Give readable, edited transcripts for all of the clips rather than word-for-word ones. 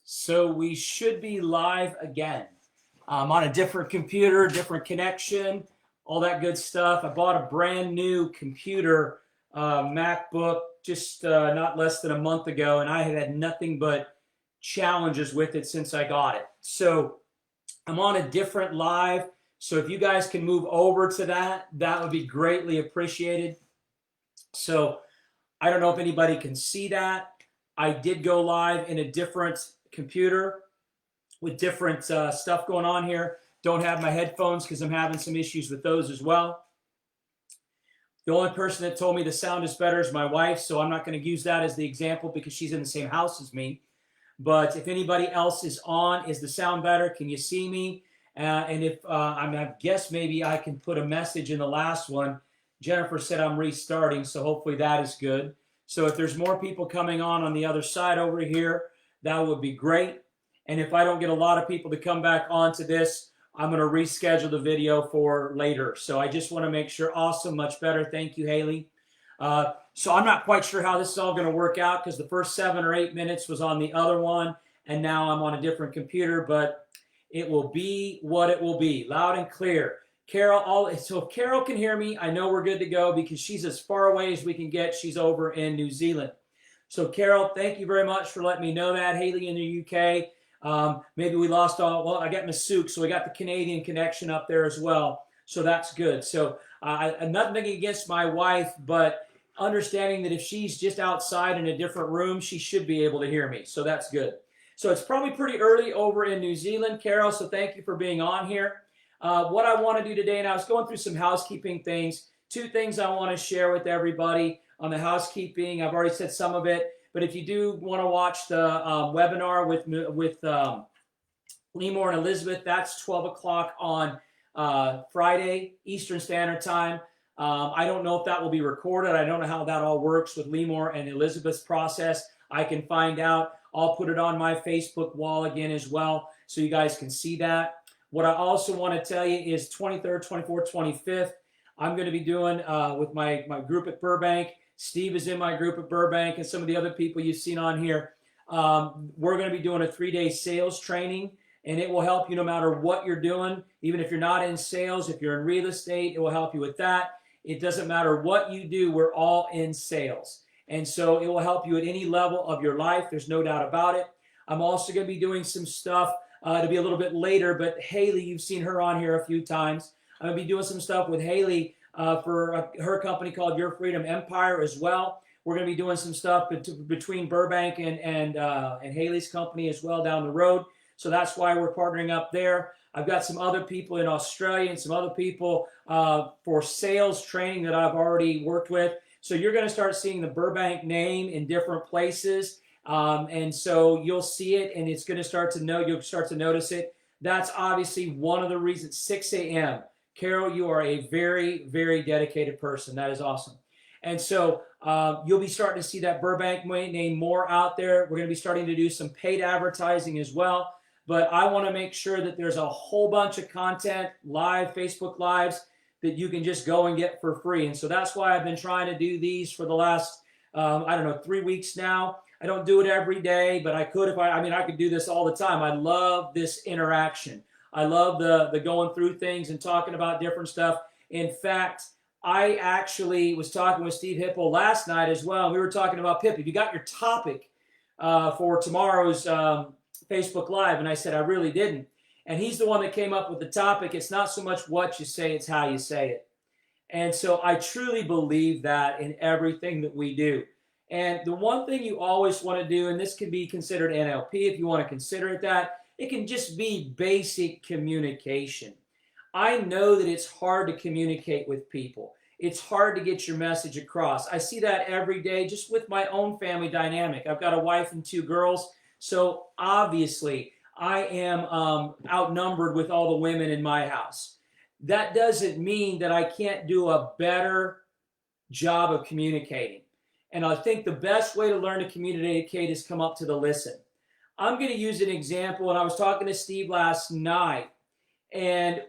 So we should be live again. I'm on a different computer, different connection, all that good stuff. I bought a brand new computer, MacBook, just not less than a month ago, and I have had nothing but challenges with it since I got it. So I'm on a different live. So if you guys can move over to that, that would be greatly appreciated. So I don't know if anybody can see that. I did go live in a different computer with different stuff going on here. Don't have my headphones because I'm having some issues with those as well. The only person that told me the sound is better is my wife, so I'm not going to use that as the example because she's in the same house as me. But if anybody else is on, is the sound better? Can you see me? And if I guess maybe I can put a message in the last one. Jennifer said I'm restarting, so hopefully that is good. So if there's more people coming on the other side over here, that would be great. And if I don't get a lot of people to come back onto this, I'm going to reschedule the video for later. So I just want to make sure. Awesome, much better. Thank you, Haley. So I'm not quite sure how this is all going to work out because the first 7 or 8 minutes was on the other one, and now I'm on a different computer, but it will be what it will be, loud and clear. Carol, so if Carol can hear me, I know we're good to go because she's as far away as we can get. She's over in New Zealand. So Carol, thank you very much for letting me know that. Haley in the UK. Maybe we lost all, well, I got Masook, so we got the Canadian connection up there as well. So that's good. So nothing against my wife, but understanding that if she's just outside in a different room, she should be able to hear me. So that's good. So it's probably pretty early over in New Zealand, Carol, so thank you for being on here. What I want to do today, and I was going through some housekeeping things, 2 things I want to share with everybody on the housekeeping. I've already said some of it, but if you do want to watch the webinar with Lemore and Elizabeth, that's 12 o'clock on Friday, Eastern Standard Time. I don't know if that will be recorded. I don't know how that all works with Lemore and Elizabeth's process. I can find out. I'll put it on my Facebook wall again as well, so you guys can see that. What I also want to tell you is 23rd, 24th, 25th, I'm going to be doing with my group at Burbank. Steve is in my group at Burbank and some of the other people you've seen on here. We're going to be doing a 3-day sales training, and it will help you no matter what you're doing. Even if you're not in sales, if you're in real estate, it will help you with that. It doesn't matter what you do. We're all in sales. And so it will help you at any level of your life. There's no doubt about it. I'm also going to be doing some stuff to be a little bit later, but Haley, you've seen her on here a few times. I'm going to be doing some stuff with Haley for her company called Your Freedom Empire as well. We're going to be doing some stuff between Burbank and Haley's company as well down the road. So that's why we're partnering up there. I've got some other people in Australia and some other people for sales training that I've already worked with. So you're going to start seeing the Burbank name in different places. And so you'll see it, and it's going to start to you'll start to notice it. That's obviously one of the reasons. 6 a.m. Carol, you are a very, very dedicated person. That is awesome. And so you'll be starting to see that Burbank name more out there. We're going to be starting to do some paid advertising as well. But I want to make sure that there's a whole bunch of content, live Facebook Lives, that you can just go and get for free. And so that's why I've been trying to do these for the last, 3 weeks now. I don't do it every day, but I could if I could do this all the time. I love this interaction. I love the going through things and talking about different stuff. In fact, I actually was talking with Steve Hipple last night as well. We were talking about, Pip, have you got your topic for tomorrow's Facebook Live? And I said, I really didn't. And he's the one that came up with the topic. It's not so much what you say, it's how you say it. And so I truly believe that in everything that we do. And the one thing you always want to do, and this can be considered NLP if you want to consider it that, it can just be basic communication. I know that it's hard to communicate with people. It's hard to get your message across. I see that every day just with my own family dynamic. I've got a wife and 2 girls, so obviously I am outnumbered with all the women in my house. That doesn't mean that I can't do a better job of communicating. And I think the best way to learn to communicate is come up to the listen. I'm going to use an example, and I was talking to Steve last night, and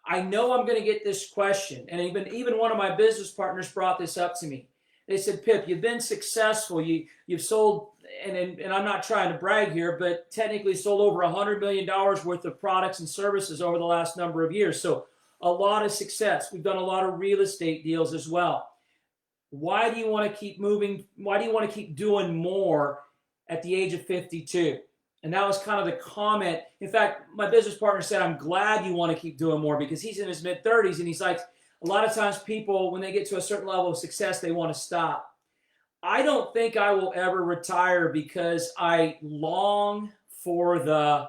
I know I'm going to get this question, and even one of my business partners brought this up to me. They said, Pip, you've been successful. You've sold and I'm not trying to brag here, but technically sold over $100 million worth of products and services over the last number of years. So a lot of success. We've done a lot of real estate deals as well. Why do you want to keep moving? Why do you want to keep doing more at the age of 52? And that was kind of the comment. In fact, my business partner said, I'm glad you want to keep doing more, because he's in his mid-30s and he's like, a lot of times people, when they get to a certain level of success, they want to stop. I don't think I will ever retire, because I long for the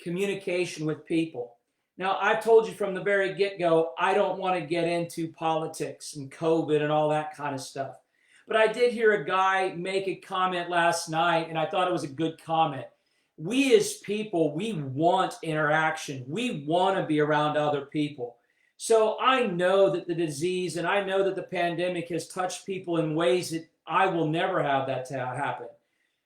communication with people. Now, I've told you from the very get-go, I don't want to get into politics and COVID and all that kind of stuff. But I did hear a guy make a comment last night, and I thought it was a good comment. We as people, we want interaction. We want to be around other people. So I know that the disease and I know that the pandemic has touched people in ways that I will never have that to happen.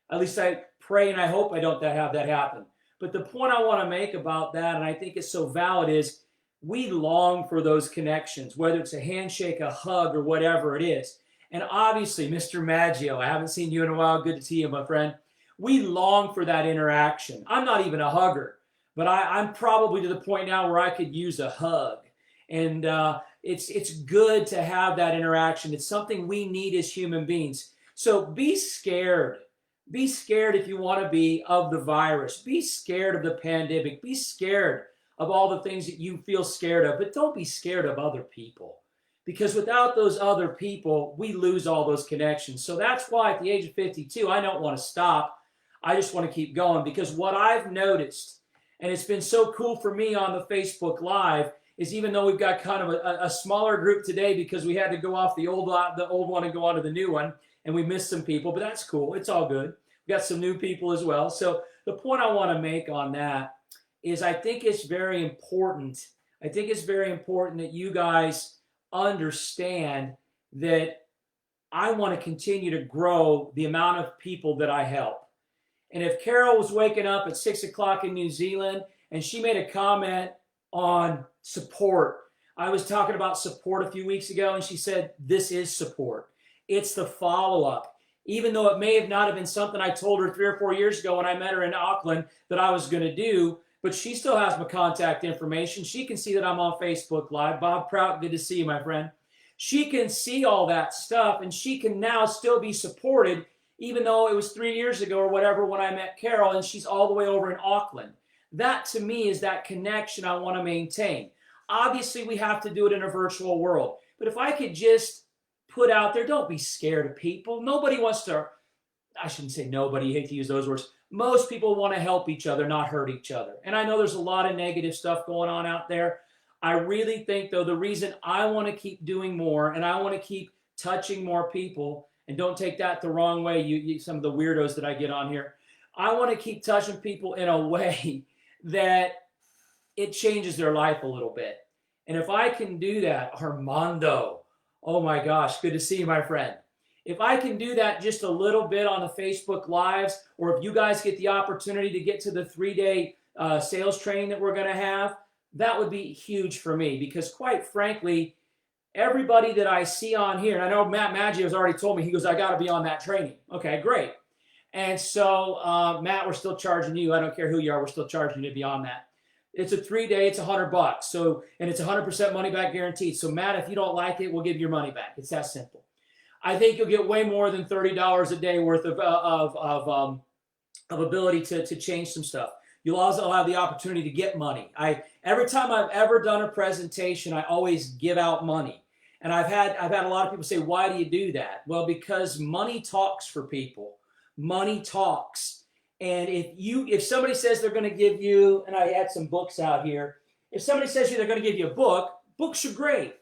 At least I pray and I hope I don't have that happen. But the point I want to make about that, and I think it's so valid, is we long for those connections, whether it's a handshake, a hug, or whatever it is. And obviously, Mr. Maggio, I haven't seen you in a while. Good to see you, my friend. We long for that interaction. I'm not even a hugger, but I'm probably to the point now where I could use a hug. And it's good to have that interaction. It's something we need as human beings. So be scared. Be scared if you want to be of the virus. Be scared of the pandemic. Be scared of all the things that you feel scared of. But don't be scared of other people. Because without those other people, we lose all those connections. So that's why at the age of 52, I don't want to stop. I just want to keep going. Because what I've noticed, and it's been so cool for me on the Facebook Live, is even though we've got kind of a smaller group today because we had to go off the old one and go on to the new one, and we missed some people, but that's cool. It's all good. We got some new people as well. So the point I want to make on that is I think it's very important. I think it's very important that you guys understand that I want to continue to grow the amount of people that I help. And if Carol was waking up at 6 o'clock in New Zealand and she made a comment on support, I was talking about support a few weeks ago, and she said, this is support. It's the follow-up. Even though it may have not have been something I told her 3 or 4 years ago when I met her in Auckland that I was going to do, but she still has my contact information. She can see that I'm on Facebook Live. Bob Prout, good to see you, my friend. She can see all that stuff, and she can now still be supported, even though it was 3 years ago or whatever when I met Carol, and she's all the way over in Auckland. That, to me, is that connection I want to maintain. Obviously, we have to do it in a virtual world. But if I could just put out there, don't be scared of people. Nobody wants to, I shouldn't say nobody, I hate to use those words. Most people want to help each other, not hurt each other. And I know there's a lot of negative stuff going on out there. I really think, though, the reason I want to keep doing more and I want to keep touching more people, and don't take that the wrong way, you some of the weirdos that I get on here, I want to keep touching people in a way that it changes their life a little bit. And if I can do that, Armando, oh my gosh, good to see you, my friend. If I can do that just a little bit on the Facebook Lives, or if you guys get the opportunity to get to the 3-day sales training that we're going to have, that would be huge for me, because quite frankly, everybody that I see on here, and I know Matt Maggio has already told me, he goes, I got to be on that training. Okay, great. And so, Matt, we're still charging you. I don't care who you are. We're still charging you to be on that. It's a 3-day. It's $100. So, and it's 100% money back guaranteed. So, Matt, if you don't like it, we'll give you your money back. It's that simple. I think you'll get way more than $30 a day worth of ability to change some stuff. You'll also have the opportunity to get money. Every time I've ever done a presentation, I always give out money. And I've had a lot of people say, why do you do that? Well, because money talks for people. Money talks. And if somebody says they're going to give you, and I had some books out here, if somebody says they're going to give you a book, books are great.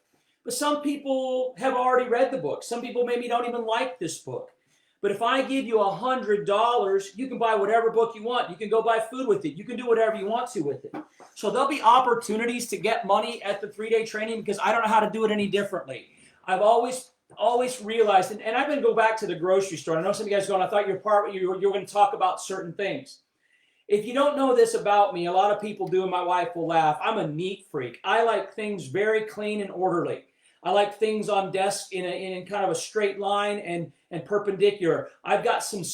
But some people have already read the book. Some people maybe don't even like this book. But if I give you $100, you can buy whatever book you want. You can go buy food with it. You can do whatever you want to with it. So there'll be opportunities to get money at the 3-day training, because I don't know how to do it any differently. I've always realized, and I've been going back to the grocery store. I know some of you guys are going, I thought you were going to talk about certain things. If you don't know this about me, a lot of people do, and my wife will laugh. I'm a neat freak. I like things very clean and orderly. I like things on desk in kind of a straight line and perpendicular. I've got some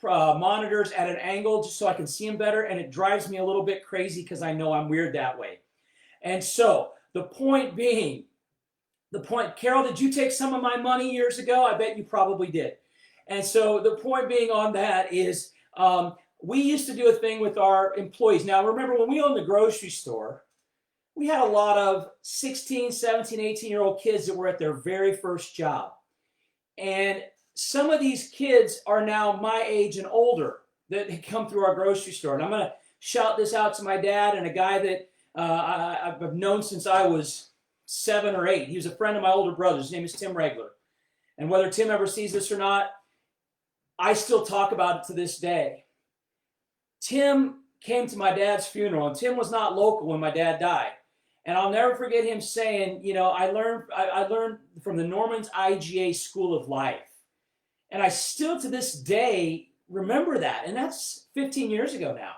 monitors at an angle just so I can see them better, and it drives me a little bit crazy because I know I'm weird that way. And so the point being, Carol, did you take some of my money years ago? I bet you probably did. And so the point being on that is we used to do a thing with our employees. Now, remember, when we owned the grocery store, we had a lot of 16, 17, 18-year-old kids that were at their very first job. And some of these kids are now my age and older that come through our grocery store. And I'm going to shout this out to my dad and a guy that I've known since I was 7 or 8. He was a friend of my older brother's. His name is Tim Regler. And whether Tim ever sees this or not, I still talk about it to this day. Tim came to my dad's funeral, and Tim was not local when my dad died. And I'll never forget him saying, you know, I learned from the Norman's IGA School of Life. And I still to this day remember that. And that's 15 years ago now.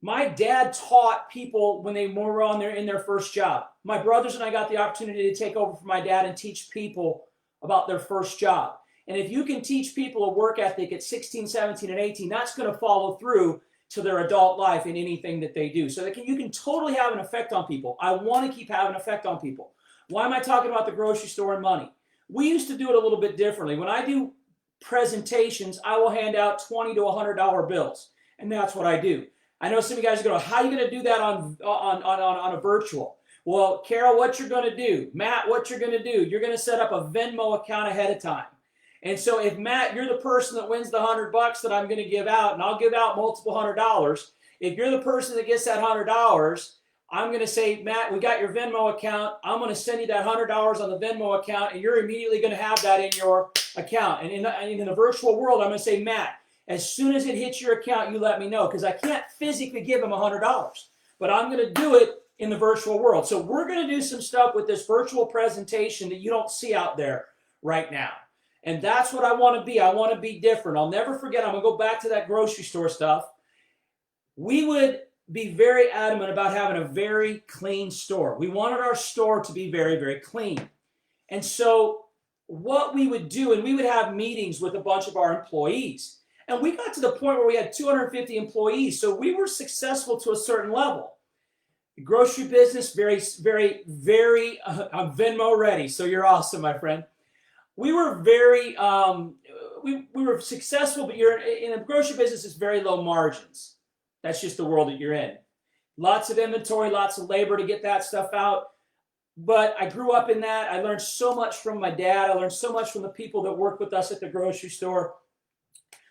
My dad taught people when they were in their first job. My brothers and I got the opportunity to take over from my dad and teach people about their first job. And if you can teach people a work ethic at 16, 17, and 18, that's going to follow through to their adult life in anything that they do. So you can totally have an effect on people. I want to keep having an effect on people. Why am I talking about the grocery store and money? We used to do it a little bit differently. When I do presentations, I will hand out $20 to $100 bills. And that's what I do. I know some of you guys are going, how are you going to do that on a virtual? Well, Carol, what you're going to do, Matt, what you're going to do, you're going to set up a Venmo account ahead of time. And so if, Matt, you're the person that wins the $100 that I'm going to give out, and I'll give out multiple $100, if you're the person that gets that $100, I'm going to say, Matt, we got your Venmo account. I'm going to send you that $100 on the Venmo account, and you're immediately going to have that in your account. And in the virtual world, I'm going to say, Matt, as soon as it hits your account, you let me know, because I can't physically give him $100. But I'm going to do it in the virtual world. So we're going to do some stuff with this virtual presentation that you don't see out there right now. And that's what I want to be. I want to be different. I'll never forget. I'm going to go back to that grocery store stuff. We would be very adamant about having a very clean store. We wanted our store to be very, very clean. And so what we would do, and we would have meetings with a bunch of our employees. And we got to the point where we had 250 employees. So we were successful to a certain level. The grocery business, very, very, very, I'm Venmo ready. So you're awesome, my friend. We were very, we were successful, but you're in the grocery business, it's very low margins. That's just the world that you're in. Lots of inventory, lots of labor to get that stuff out. But I grew up in that. I learned so much from my dad. I learned so much from the people that work with us at the grocery store.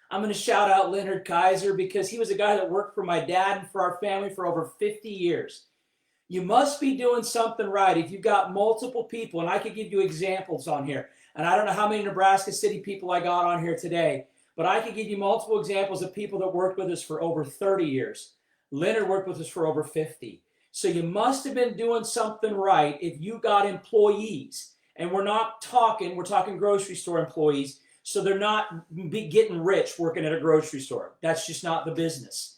I'm going to shout out Leonard Kaiser because he was a guy that worked for my dad and for our family for over 50 years. You must be doing something right if you've got multiple people, and I could give you examples on here. And I don't know how many Nebraska City people I got on here today, but I could give you multiple examples of people that worked with us for over 30 years. Leonard worked with us for over 50. So you must have been doing something right if you got employees. And we're talking grocery store employees, so they're not getting rich working at a grocery store. That's just not the business.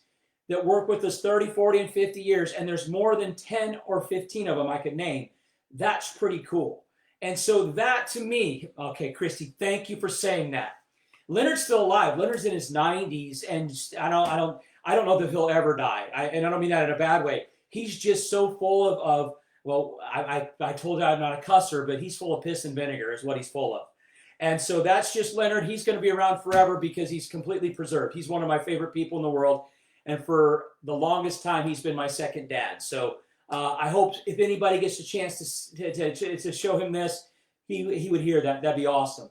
That work with us 30, 40, and 50 years, and there's more than 10 or 15 of them I could name. That's pretty cool. And so that to me, okay, Christy, thank you for saying that. Leonard's still alive. Leonard's in his 90s, and I don't know that he'll ever die. And I don't mean that in a bad way. He's just so full of well, I told you I'm not a cusser, but he's full of piss and vinegar is what he's full of. And so that's just Leonard. He's going to be around forever because he's completely preserved. He's one of my favorite people in the world. And for the longest time, he's been my second dad. So I hope if anybody gets a chance to show him this, he would hear that. That'd be awesome.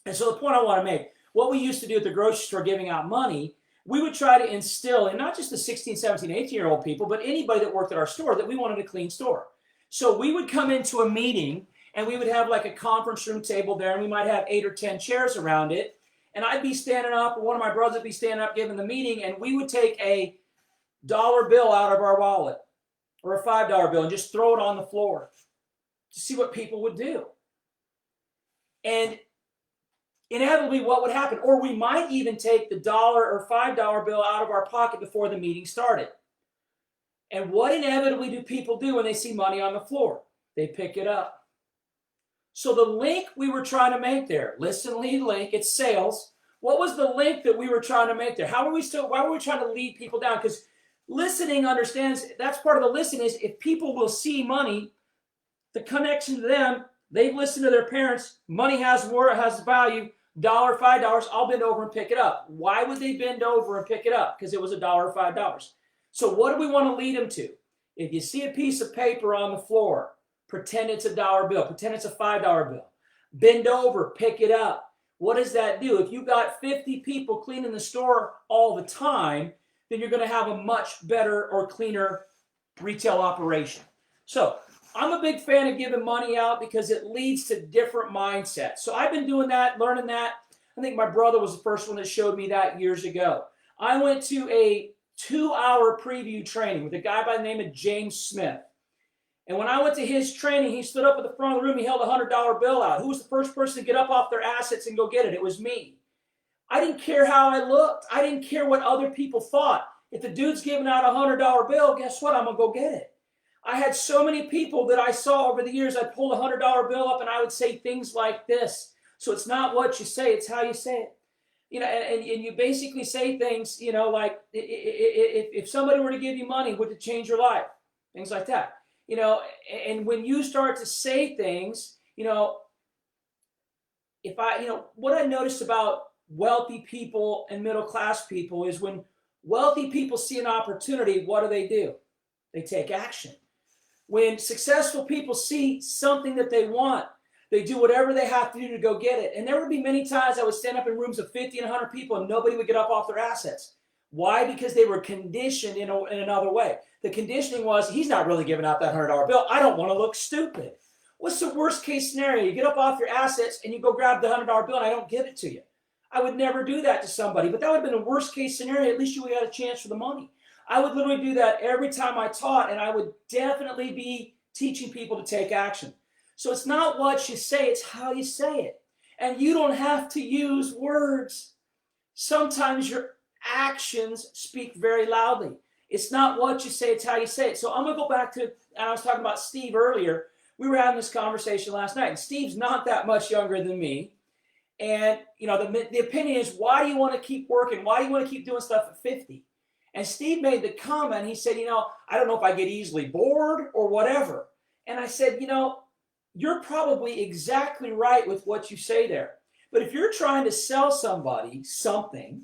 And so the point I want to make, what we used to do at the grocery store giving out money, we would try to instill in not just the 16, 17, 18-year-old people, but anybody that worked at our store that we wanted a clean store. So we would come into a meeting and we would have like a conference room table there, and we might have 8 or 10 chairs around it. And I'd be standing up, or one of my brothers would be standing up giving the meeting, and we would take a $1 bill out of our wallet or a $5 bill and just throw it on the floor to see what people would do. And inevitably, what would happen? Or we might even take the $1 or $5 bill out of our pocket before the meeting started. And what inevitably do people do when they see money on the floor? They pick it up. So the link we were trying to make there, listen, lead, link, it's sales. What was the link that we were trying to make there? Why were we trying to lead people down? Because listening understands, that's part of the listen is if people will see money, the connection to them, they've listened to their parents, money has value, $1, $5, I'll bend over and pick it up. Why would they bend over and pick it up? Because it was $1 or $5. So what do we want to lead them to? If you see a piece of paper on the floor, pretend it's a $1 bill, pretend it's a $5 bill. Bend over, pick it up. What does that do? If you got 50 people cleaning the store all the time, then you're going to have a much better or cleaner retail operation. So I'm a big fan of giving money out because it leads to different mindsets. So I've been doing that, learning that. I think my brother was the first one that showed me that years ago. I went to a 2-hour preview training with a guy by the name of James Smith. And when I went to his training, he stood up at the front of the room. He held a $100 bill out. Who was the first person to get up off their assets and go get it? It was me. I didn't care how I looked. I didn't care what other people thought. If the dude's giving out a $100 bill, guess what? I'm going to go get it. I had so many people that I saw over the years. I'd pull a $100 bill up and I would say things like this. So it's not what you say, it's how you say it. You know, and you basically say things, you know, like if somebody were to give you money, would it change your life? Things like that. You know, and when you start to say things, you know, what I noticed about wealthy people and middle class people is when wealthy people see an opportunity, what do? They take action. When successful people see something that they want, they do whatever they have to do to go get it. And there would be many times I would stand up in rooms of 50 and 100 people and nobody would get up off their assets. Why? Because they were conditioned in another way. The conditioning was, he's not really giving out that $100 bill. I don't want to look stupid. What's the worst case scenario? You get up off your assets and you go grab the $100 bill and I don't give it to you. I would never do that to somebody, but that would have been the worst case scenario. At least you would have had a chance for the money. I would literally do that every time I taught, and I would definitely be teaching people to take action. So it's not what you say, it's how you say it. And you don't have to use words. Sometimes your actions speak very loudly. It's not what you say, it's how you say it. So I'm going to go back to, I was talking about Steve earlier. We were having this conversation last night, and Steve's not that much younger than me. And, you know, the opinion is, why do you want to keep working? Why do you want to keep doing stuff at 50? And Steve made the comment, he said, you know, I don't know if I get easily bored or whatever. And I said, you know, you're probably exactly right with what you say there. But if you're trying to sell somebody something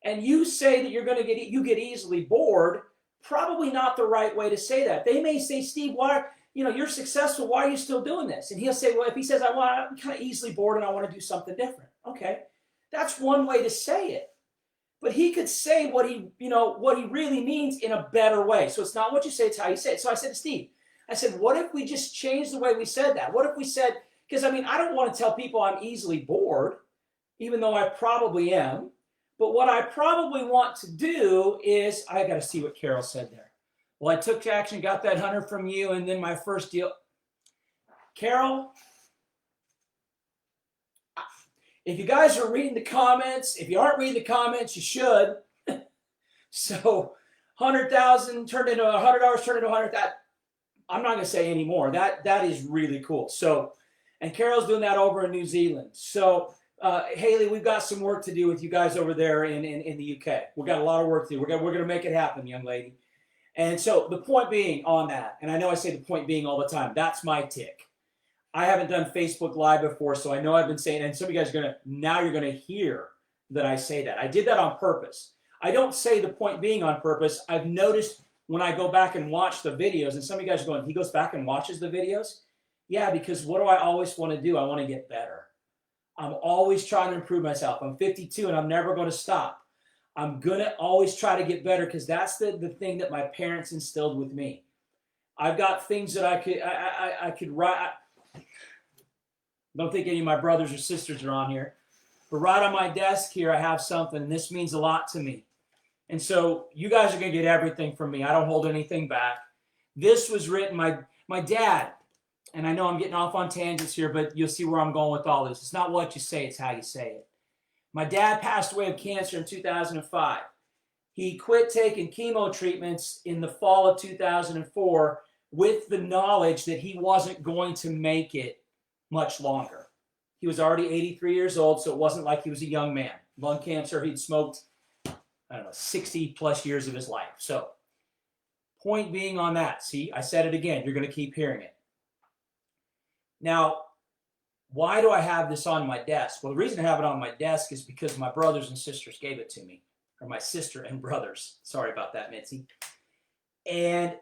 and you say that you get easily bored, probably not the right way to say that. They may say, Steve, why, you know, you're successful, why are you still doing this? And he'll say, well, if he says, I'm kind of easily bored and I want to do something different. Okay, that's one way to say it. But he could say what he really means in a better way. So it's not what you say, it's how you say it. So I said to Steve, I said, what if we just change the way we said that? What if we said, because I mean, I don't want to tell people I'm easily bored, even though I probably am. But what I probably want to do is, I got to see what Carol said there. Well, I took action, got that 100 from you, and then my first deal. Carol, if you guys are reading the comments, if you aren't reading the comments, you should. So 100,000 turned into $100 turned into 100,000. I'm not going to say any more. That is really cool. So, and Carol's doing that over in New Zealand. So, Haley, we've got some work to do with you guys over there in the UK. We've got a lot of work to do. We're going to make it happen, young lady. And so the point being on that, and I know I say the point being all the time, that's my tick. I haven't done Facebook Live before, so I know I've been saying, and some of you guys now you're going to hear that I say that. I did that on purpose. I don't say the point being on purpose. I've noticed when I go back and watch the videos, and some of you guys are going, he goes back and watches the videos? Yeah, because what do I always want to do? I want to get better. I'm always trying to improve myself. I'm 52 and I'm never going to stop. I'm going to always try to get better because that's the thing that my parents instilled with me. I've got things that I could write. Don't think any of my brothers or sisters are on here. But right on my desk here, I have something, and this means a lot to me. And so you guys are going to get everything from me. I don't hold anything back. This was written, my dad, and I know I'm getting off on tangents here, but you'll see where I'm going with all this. It's not what you say, it's how you say it. My dad passed away of cancer in 2005. He quit taking chemo treatments in the fall of 2004 with the knowledge that he wasn't going to make it much longer. He was already 83 years old, so it wasn't like he was a young man. Lung cancer, he'd smoked, I don't know, 60 plus years of his life. So, point being on that, see, I said it again, you're going to keep hearing it. Now, why do I have this on my desk? Well, the reason I have it on my desk is because my brothers and sisters gave it to me, or my sister and brothers. Sorry about that, Mitzi. And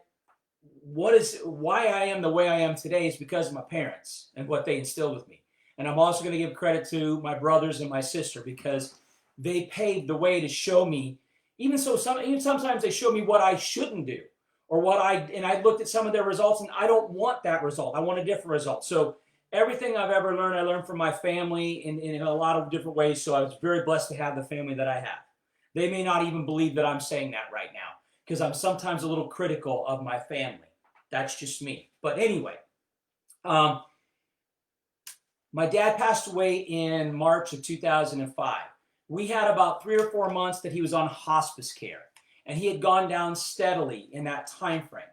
why I am the way I am today is because of my parents and what they instilled with me. And I'm also going to give credit to my brothers and my sister because they paved the way to show me, even sometimes they show me what I shouldn't do or I looked at some of their results and I don't want that result. I want a different result. So everything I've ever learned, I learned from my family in a lot of different ways. So I was very blessed to have the family that I have. They may not even believe that I'm saying that right now because I'm sometimes a little critical of my family. That's just me. But anyway, my dad passed away in March of 2005. We had about 3 or 4 months that he was on hospice care, and he had gone down steadily in that time frame.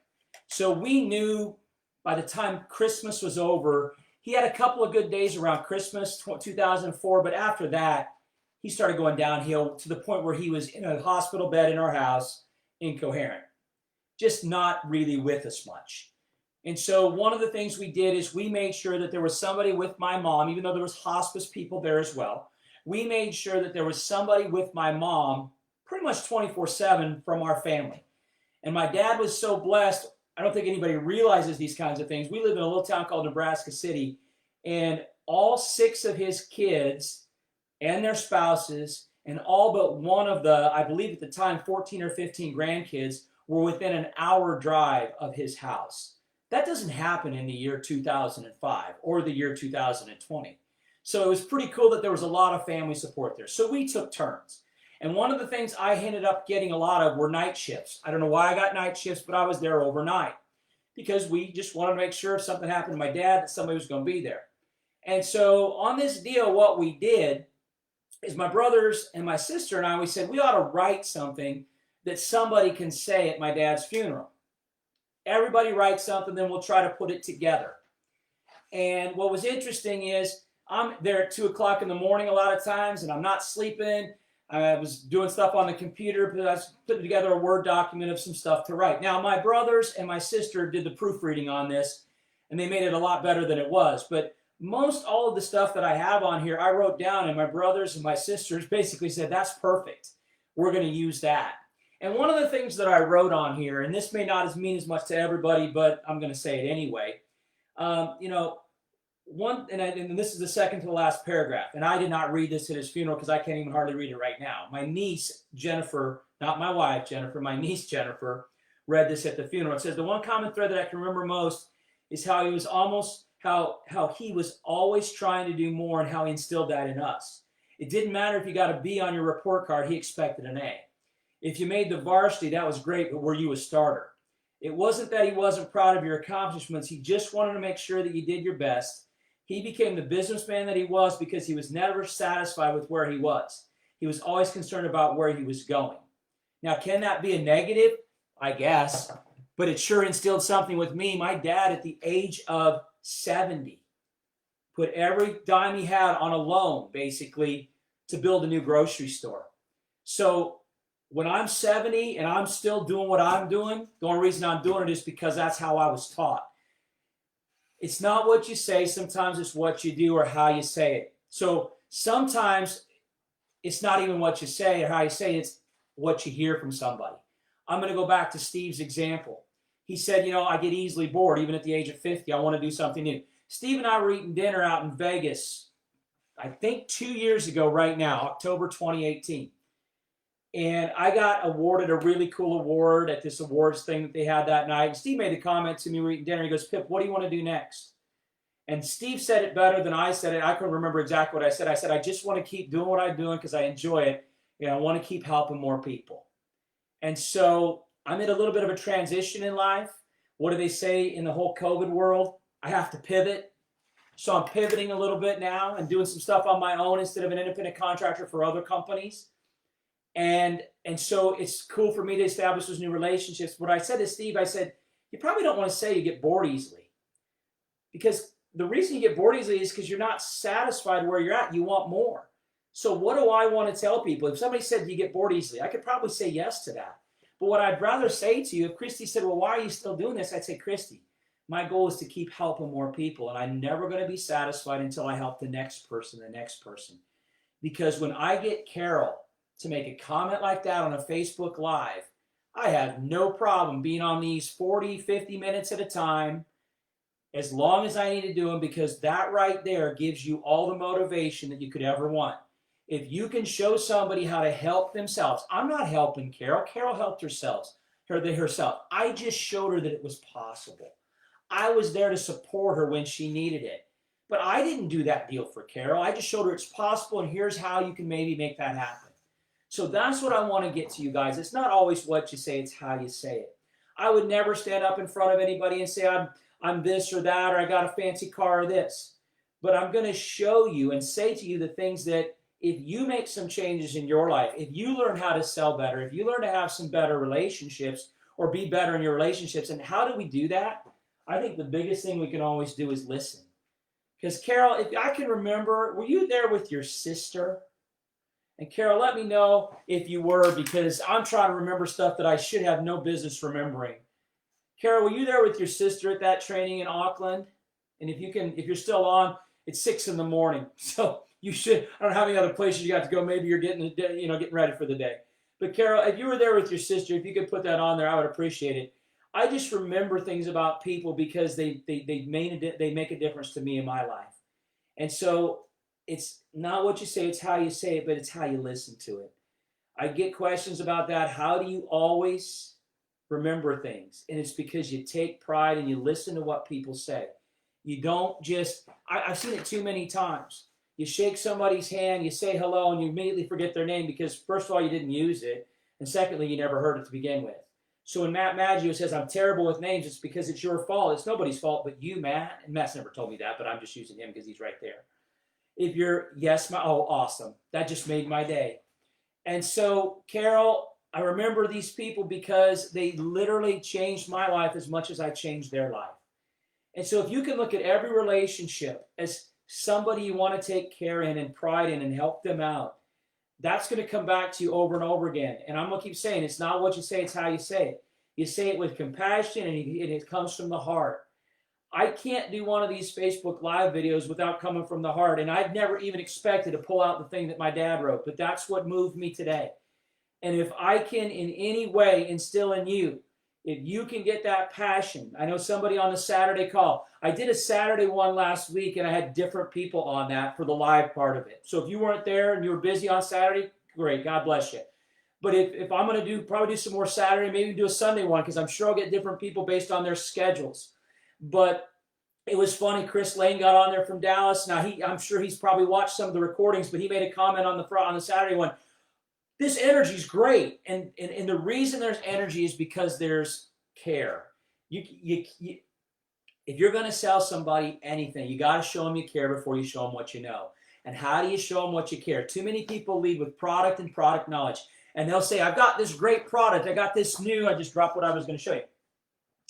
So we knew by the time Christmas was over, he had a couple of good days around Christmas 2004, but after that, he started going downhill to the point where he was in a hospital bed in our house, incoherent, just not really with us much. And so one of the things we did is we made sure that there was somebody with my mom, even though there was hospice people there as well. We made sure that there was somebody with my mom pretty much 24/7 from our family. And my dad was so blessed. I don't think anybody realizes these kinds of things. We live in a little town called Nebraska City, and all 6 of his kids and their spouses and all but one of the, I believe at the time, 14 or 15 grandkids were within an hour drive of his house. That doesn't happen in the year 2005 or the year 2020. So it was pretty cool that there was a lot of family support there. So we took turns. And one of the things I ended up getting a lot of were night shifts. I don't know why I got night shifts, but I was there overnight because we just wanted to make sure if something happened to my dad that somebody was going to be there. And so on this deal, what we did is my brothers and my sister and I, we said we ought to write something that somebody can say at my dad's funeral. Everybody writes something, then we'll try to put it together. And what was interesting is I'm there at 2 o'clock in the morning a lot of times, and I'm not sleeping. I was doing stuff on the computer, but I was putting together a Word document of some stuff to write. Now, my brothers and my sister did the proofreading on this, and they made it a lot better than it was. But most all of the stuff that I have on here, I wrote down, and my brothers and my sisters basically said, that's perfect. We're going to use that. And one of the things that I wrote on here, and this may not mean as much to everybody, but I'm going to say it anyway. And this is the second to the last paragraph. And I did not read this at his funeral because I can't even hardly read it right now. My niece, Jennifer, not my wife, Jennifer, my niece, Jennifer, read this at the funeral. It says, the one common thread that I can remember most is how he was always trying to do more and how he instilled that in us. It didn't matter if you got a B on your report card, he expected an A. If you made the varsity, that was great, but were you a starter? It wasn't that he wasn't proud of your accomplishments. He just wanted to make sure that you did your best. He became the businessman that he was because he was never satisfied with where he was. He was always concerned about where he was going. Now, can that be a negative? I guess. But it sure instilled something with me. My dad, at the age of 70, put every dime he had on a loan, basically, to build a new grocery store. So when I'm 70 and I'm still doing what I'm doing, the only reason I'm doing it is because that's how I was taught. It's not what you say. Sometimes it's what you do or how you say it. So sometimes it's not even what you say or how you say it. It's what you hear from somebody. I'm going to go back to Steve's example. He said, I get easily bored. Even at the age of 50, I want to do something new. Steve and I were eating dinner out in Vegas, I think 2 years ago right now, October 2018. And I got awarded a really cool award at this awards thing that they had that night. And Steve made a comment to me, we were eating dinner. He goes, Pip, what do you want to do next? And Steve said it better than I said it. I couldn't remember exactly what I said. I said, I just want to keep doing what I'm doing because I enjoy it. I want to keep helping more people. And so I'm in a little bit of a transition in life. What do they say in the whole COVID world? I have to pivot. So I'm pivoting a little bit now and doing some stuff on my own instead of an independent contractor for other companies. And so it's cool for me to establish those new relationships. What I said to Steve, I said, you probably don't want to say you get bored easily. Because the reason you get bored easily is because you're not satisfied where you're at. You want more. So what do I want to tell people? If somebody said you get bored easily, I could probably say yes to that. But what I'd rather say to you, if Christy said, well, why are you still doing this? I'd say, Christy, my goal is to keep helping more people. And I'm never going to be satisfied until I help the next person, the next person. Because when I get Carol to make a comment like that on a Facebook Live, I have no problem being on these 40, 50 minutes at a time, as long as I need to do them, because that right there gives you all the motivation that you could ever want. If you can show somebody how to help themselves, I'm not helping Carol. Carol helped herself. I just showed her that it was possible. I was there to support her when she needed it. But I didn't do that deal for Carol. I just showed her it's possible, and here's how you can maybe make that happen. So that's what I want to get to you guys. It's not always what you say, it's how you say it. I would never stand up in front of anybody and say I'm this or that, or I got a fancy car or this. But I'm going to show you and say to you the things that if you make some changes in your life, if you learn how to sell better, if you learn to have some better relationships or be better in your relationships, and how do we do that? I think the biggest thing we can always do is listen. Because Carol, if I can remember, were you there with your sister? And Carol, let me know if you were, because I'm trying to remember stuff that I should have no business remembering. Carol, were you there with your sister at that training in Auckland? And if you're still on, it's 6 a.m. So you should. I don't know how many other places you got to go. Maybe you're getting ready for the day. But Carol, if you were there with your sister, if you could put that on there, I would appreciate it. I just remember things about people because they make a difference to me in my life. And so it's not what you say, it's how you say it, but it's how you listen to it. I get questions about that. How do you always remember things? And it's because you take pride and you listen to what people say. You don't just, I've seen it too many times. You shake somebody's hand, you say hello, and you immediately forget their name because, first of all, you didn't use it, and secondly, you never heard it to begin with. So when Matt Maggio says, I'm terrible with names, it's because it's your fault. It's nobody's fault but you, Matt. And Matt's never told me that, but I'm just using him because he's right there. If you're, oh, awesome. That just made my day. And so, Carol, I remember these people because they literally changed my life as much as I changed their life. And so if you can look at every relationship as somebody you want to take care in and pride in and help them out, that's going to come back to you over and over again. And I'm going to keep saying, it's not what you say, it's how you say it. You say it with compassion, and it comes from the heart. I can't do one of these Facebook Live videos without coming from the heart. And I'd never even expected to pull out the thing that my dad wrote, but that's what moved me today. And if I can in any way instill in you, if you can get that passion. I know somebody on the Saturday call. I did a Saturday one last week, and I had different people on that for the live part of it. So if you weren't there and you were busy on Saturday, great, God bless you. But if I'm going to probably do some more Saturday, maybe do a Sunday one, because I'm sure I'll get different people based on their schedules. But it was funny. Chris Lane got on there from Dallas. Now, I'm sure he's probably watched some of the recordings, but he made a comment on the Saturday one. This energy is great, and the reason there's energy is because there's care. If you're going to sell somebody anything, you got to show them you care before you show them what you know. And how do you show them what you care? Too many people lead with product and product knowledge, and they'll say, "I've got this great product. I got this new." I just dropped what I was going to show you.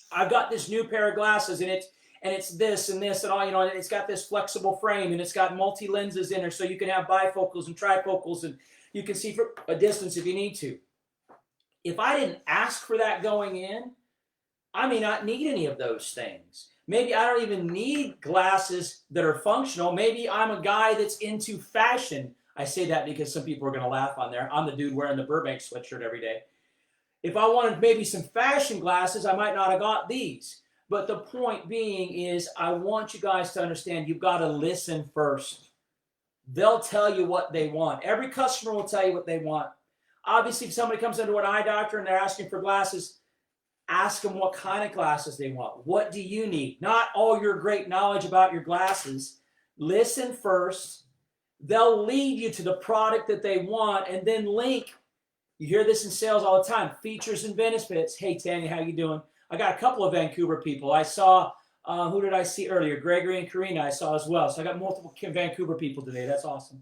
I've got this new pair of glasses, and it's this and this and all. And it's got this flexible frame, and it's got multi lenses in there, so you can have bifocals and trifocals, and you can see from a distance if you need to. If I didn't ask for that going in, I may not need any of those things. Maybe I don't even need glasses that are functional. Maybe I'm a guy that's into fashion. I say that because some people are going to laugh on there. I'm the dude wearing the Burbank sweatshirt every day. If I wanted maybe some fashion glasses, I might not have got these. But the point being is I want you guys to understand you've got to listen first. They'll tell you what they want. Every customer will tell you what they want. Obviously, if somebody comes into an eye doctor and they're asking for glasses, ask them what kind of glasses they want. What do you need? Not all your great knowledge about your glasses. Listen first. They'll lead you to the product that they want and then link. You hear this in sales all the time. Features and benefits. Hey, Tanya, how you doing? I got a couple of Vancouver people. I saw, who did I see earlier? Gregory and Karina I saw as well. So I got multiple Vancouver people today. That's awesome.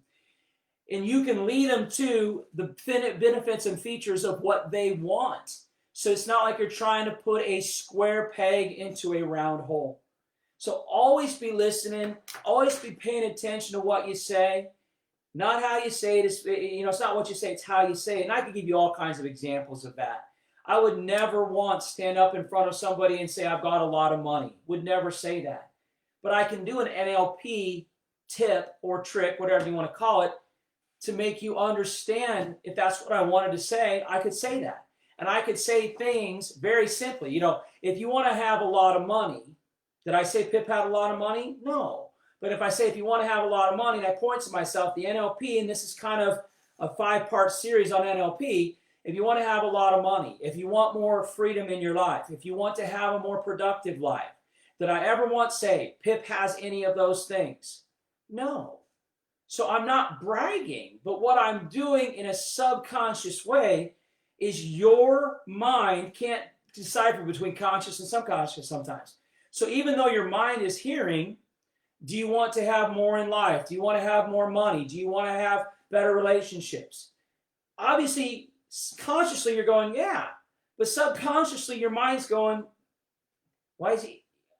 And you can lead them to the benefits and features of what they want. So it's not like you're trying to put a square peg into a round hole. So always be listening, always be paying attention to what you say. Not how you say it. It's not what you say, it's how you say it. And I could give you all kinds of examples of that. I would never once stand up in front of somebody and say, I've got a lot of money. Would never say that. But I can do an NLP tip or trick, whatever you want to call it, to make you understand. If that's what I wanted to say, I could say that. And I could say things very simply. If you want to have a lot of money, did I say Pip had a lot of money? No. But if I say if you want to have a lot of money, and I point to myself, the NLP, and this is kind of a 5-part series on NLP, if you want to have a lot of money, if you want more freedom in your life, if you want to have a more productive life, did I ever once say Pip has any of those things? No. So I'm not bragging, but what I'm doing in a subconscious way is your mind can't decipher between conscious and subconscious sometimes. So even though your mind is hearing, do you want to have more in life? Do you want to have more money? Do you want to have better relationships? Obviously, consciously you're going, yeah. But subconsciously your mind's going, why is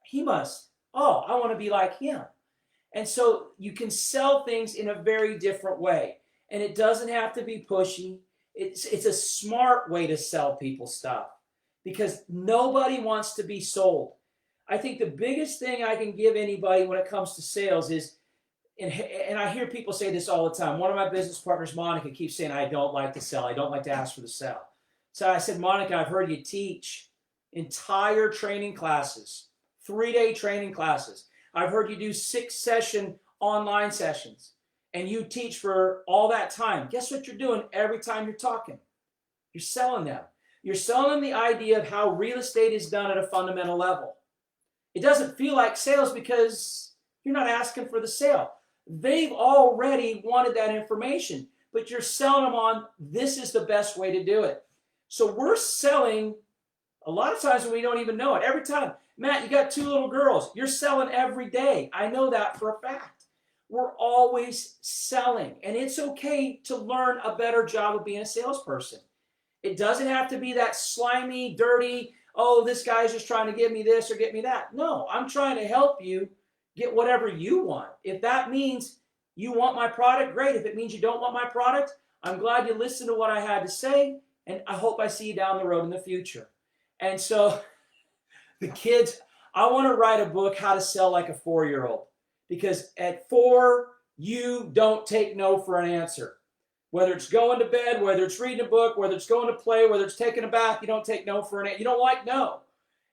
he must. Oh, I want to be like him. And so you can sell things in a very different way. And it doesn't have to be pushy. It's a smart way to sell people stuff because nobody wants to be sold. I think the biggest thing I can give anybody when it comes to sales is, and I hear people say this all the time. One of my business partners, Monica, keeps saying, I don't like to sell. I don't like to ask for the sell. So I said, Monica, I've heard you teach entire training classes, 3-day training classes. I've heard you do 6-session online sessions, and you teach for all that time. Guess what you're doing every time you're talking? You're selling them. You're selling them the idea of how real estate is done at a fundamental level. It doesn't feel like sales because you're not asking for the sale. They've already wanted that information, but you're selling them on this is the best way to do it. So we're selling a lot of times when we don't even know it. Every time, Matt, you got 2 little girls. You're selling every day. I know that for a fact. We're always selling, and it's okay to learn a better job of being a salesperson. It doesn't have to be that slimy, dirty, oh, this guy's just trying to give me this or get me that. No, I'm trying to help you get whatever you want. If that means you want my product, great. If it means you don't want my product, I'm glad you listened to what I had to say, and I hope I see you down the road in the future. And so the kids, I want to write a book, How to Sell Like a 4-Year-Old, because at 4, you don't take no for an answer. Whether it's going to bed, whether it's reading a book, whether it's going to play, whether it's taking a bath, you don't take no for an answer. You don't like no.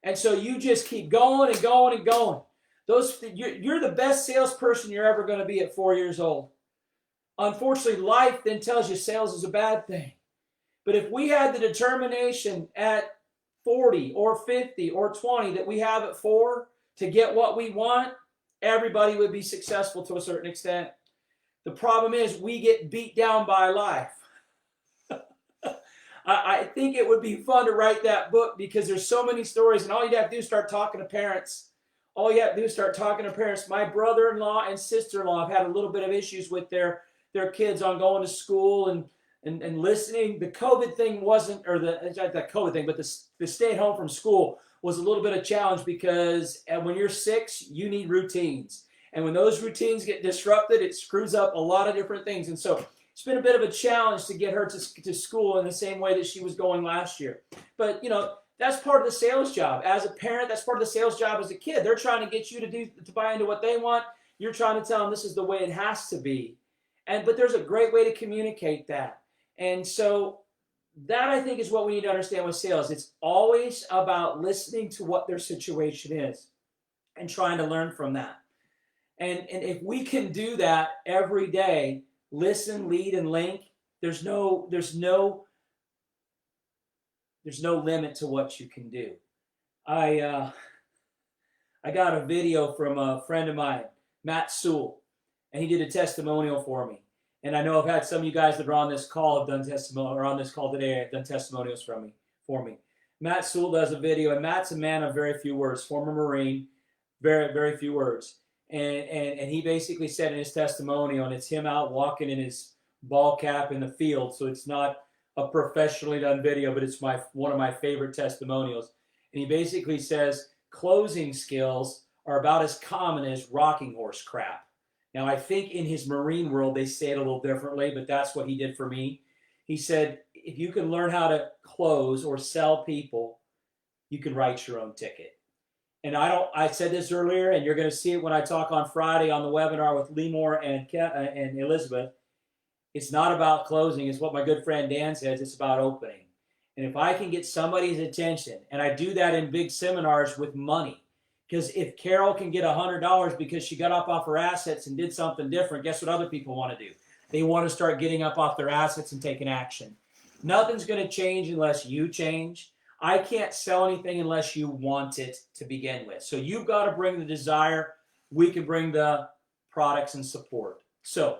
And so you just keep going and going and going. You're the best salesperson you're ever going to be at 4 years old. Unfortunately, life then tells you sales is a bad thing. But if we had the determination at 40 or 50 or 20 that we have at 4 to get what we want, everybody would be successful to a certain extent. The problem is we get beat down by life. I think it would be fun to write that book because there's so many stories, and all you have to do is start talking to parents. All you have to do is start talking to parents. My brother-in-law and sister-in-law have had a little bit of issues with their kids on going to school and listening. The COVID thing wasn't, or not the COVID thing, but the stay at home from school was a little bit of a challenge because when you're 6, you need routines. And when those routines get disrupted, it screws up a lot of different things. And so it's been a bit of a challenge to get her to school in the same way that she was going last year. But, that's part of the sales job. As a parent, that's part of the sales job as a kid. They're trying to get you to buy into what they want. You're trying to tell them this is the way it has to be. But there's a great way to communicate that. And so that, I think, is what we need to understand with sales. It's always about listening to what their situation is and trying to learn from that. And if we can do that every day, listen, lead, and link, there's no limit to what you can do. I got a video from a friend of mine, Matt Sewell, and he did a testimonial for me. And I know I've had some of you guys that are on this call have done testimonial, or on this call today have done testimonials for me. Matt Sewell does a video, and Matt's a man of very few words, former Marine, very, very few words. And he basically said in his testimonial, and it's him out walking in his ball cap in the field, so it's not a professionally done video, but it's one of my favorite testimonials. And he basically says closing skills are about as common as rocking horse crap. Now, I think in his Marine world, they say it a little differently, but that's what he did for me. He said, if you can learn how to close or sell people, you can write your own ticket. And I said this earlier, and you're going to see it when I talk on Friday on the webinar with Lemore and Elizabeth. It's not about closing. It's what my good friend Dan says. It's about opening. And if I can get somebody's attention, and I do that in big seminars with money, because if Carol can get $100 because she got up off her assets and did something different, guess what other people want to do? They want to start getting up off their assets and taking action. Nothing's going to change unless you change. I can't sell anything unless you want it to begin with. So you've got to bring the desire. We can bring the products and support. So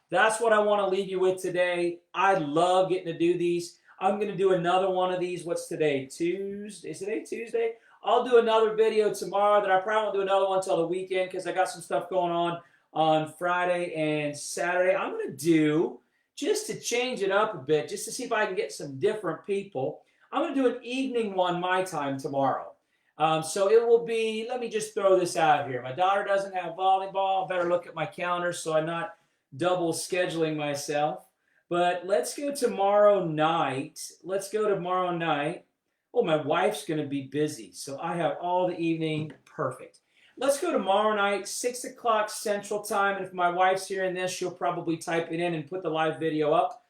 that's what I want to leave you with today. I love getting to do these. I'm going to do another one of these. What's today? Tuesday? Is today Tuesday? I'll do another video tomorrow. Then I probably won't do another one until the weekend because I got some stuff going on Friday and Saturday. I'm going to do, just to change it up a bit, just to see if I can get some different people, I'm going to do an evening one my time tomorrow. So it will be, let me just throw this out here. My daughter doesn't have volleyball. Better look at my calendar so I'm not double scheduling myself. But let's go tomorrow night. Oh, my wife's going to be busy, so I have all the evening. Perfect. Let's go tomorrow night, 6 o'clock Central Time. And if my wife's hearing this, she'll probably type it in and put the live video up.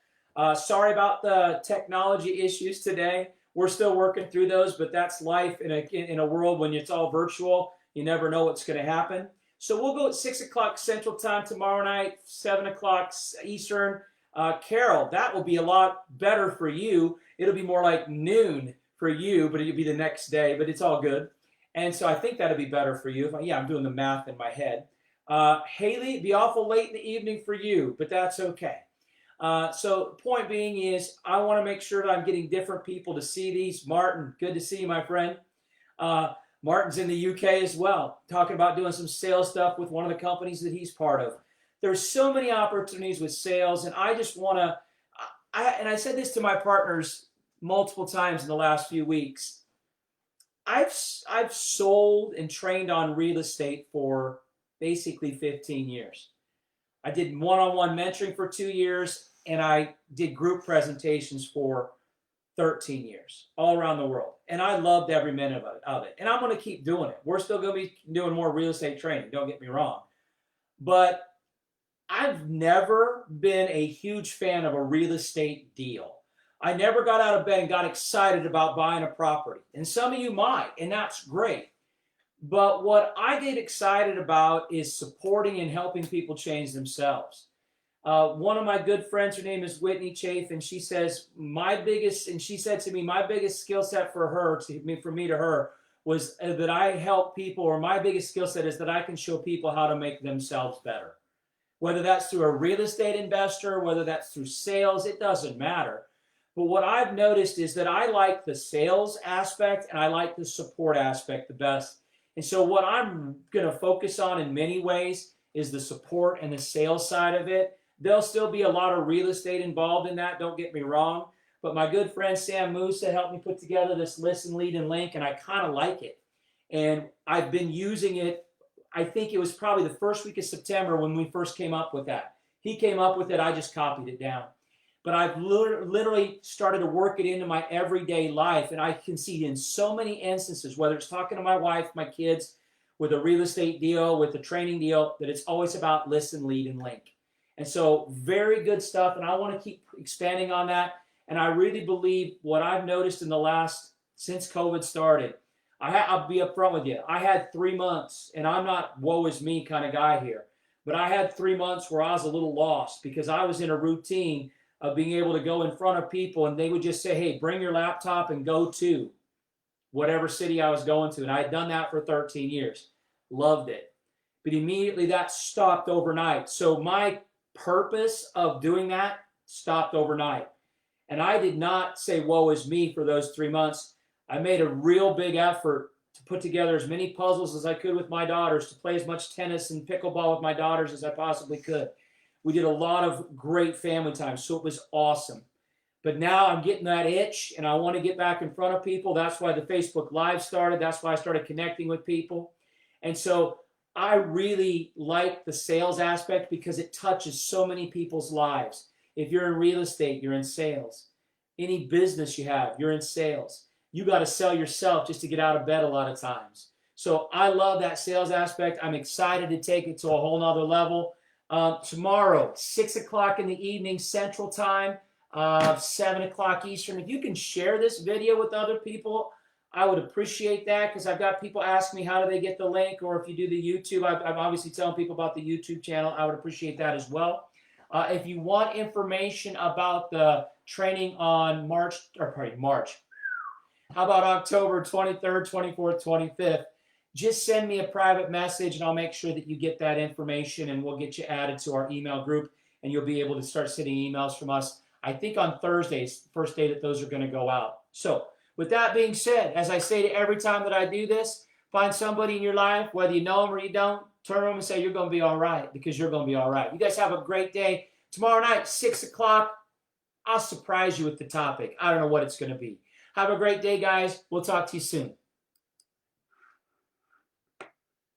Sorry about the technology issues today. We're still working through those, but that's life in a world when it's all virtual. You never know what's going to happen. So we'll go at 6 o'clock Central Time tomorrow night, 7 o'clock Eastern. Carol, that will be a lot better for you. It'll be more like noon for you, but it'll be the next day, but it's all good. And so I think that'll be better for you. Yeah, I'm doing the math in my head. Haley, it'd be awful late in the evening for you, but that's okay. So the point being is I want to make sure that I'm getting different people to see these. Martin, good to see you, my friend. Martin's in the UK as well, talking about doing some sales stuff with one of the companies that he's part of. There's so many opportunities with sales, and I just want to, and I said this to my partners multiple times in the last few weeks. I've sold and trained on real estate for basically 15 years. I did one-on-one mentoring for 2 years, and I did group presentations for 13 years all around the world. And I loved every minute of it. And I'm going to keep doing it. We're still going to be doing more real estate training, don't get me wrong. But I've never been a huge fan of a real estate deal. I never got out of bed and got excited about buying a property. And some of you might, and that's great. But what I get excited about is supporting and helping people change themselves. One of my good friends, her name is Whitney Chafe, and she says, she said to me, my biggest skill set for me to her, was that I help people, or my biggest skill set is that I can show people how to make themselves better. Whether that's through a real estate investor, whether that's through sales, it doesn't matter. But what I've noticed is that I like the sales aspect and I like the support aspect the best. And so what I'm going to focus on in many ways is the support and the sales side of it. There'll still be a lot of real estate involved in that, don't get me wrong. But my good friend Sam Musa helped me put together this listen, lead, and link, and I kind of like it. And I've been using it. I think it was probably the first week of September when we first came up with that. He came up with it, I just copied it down. But I've literally started to work it into my everyday life, and I can see in so many instances, whether it's talking to my wife, my kids, with a real estate deal, with a training deal, that it's always about listen, lead, and link. And so very good stuff, and I want to keep expanding on that. And I really believe what I've noticed in the last, since COVID started, I'll be upfront with you. I had 3 months, and I'm not woe is me kind of guy here, but I had 3 months where I was a little lost because I was in a routine of being able to go in front of people, and they would just say, hey, bring your laptop and go to whatever city I was going to. And I had done that for 13 years. Loved it. But immediately that stopped overnight. So my purpose of doing that stopped overnight. And I did not say, woe is me for those 3 months. I made a real big effort to put together as many puzzles as I could with my daughters, to play as much tennis and pickleball with my daughters as I possibly could. We did a lot of great family time, so it was awesome. But now I'm getting that itch, and I want to get back in front of people. That's why the Facebook Live started. That's why I started connecting with people. And so I really like the sales aspect because it touches so many people's lives. If you're in real estate, you're in sales. Any business you have, you're in sales. You got to sell yourself just to get out of bed a lot of times. So I love that sales aspect. I'm excited to take it to a whole nother level. Tomorrow, 6 o'clock in the evening Central Time, 7 o'clock Eastern. If you can share this video with other people, I would appreciate that, because I've got people asking me how do they get the link, or if you do the YouTube, I'm obviously telling people about the YouTube channel. I would appreciate that as well. If you want information about the training on March, how about October 23rd, 24th, 25th? Just send me a private message and I'll make sure that you get that information, and we'll get you added to our email group, and you'll be able to start sending emails from us. I think on Thursdays, the first day that those are going to go out. So with that being said, as I say to every time that I do this, find somebody in your life, whether you know them or you don't, turn to them and say, you're going to be all right, because you're going to be all right. You guys have a great day. Tomorrow night, 6 o'clock, I'll surprise you with the topic. I don't know what it's going to be. Have a great day, guys. We'll talk to you soon.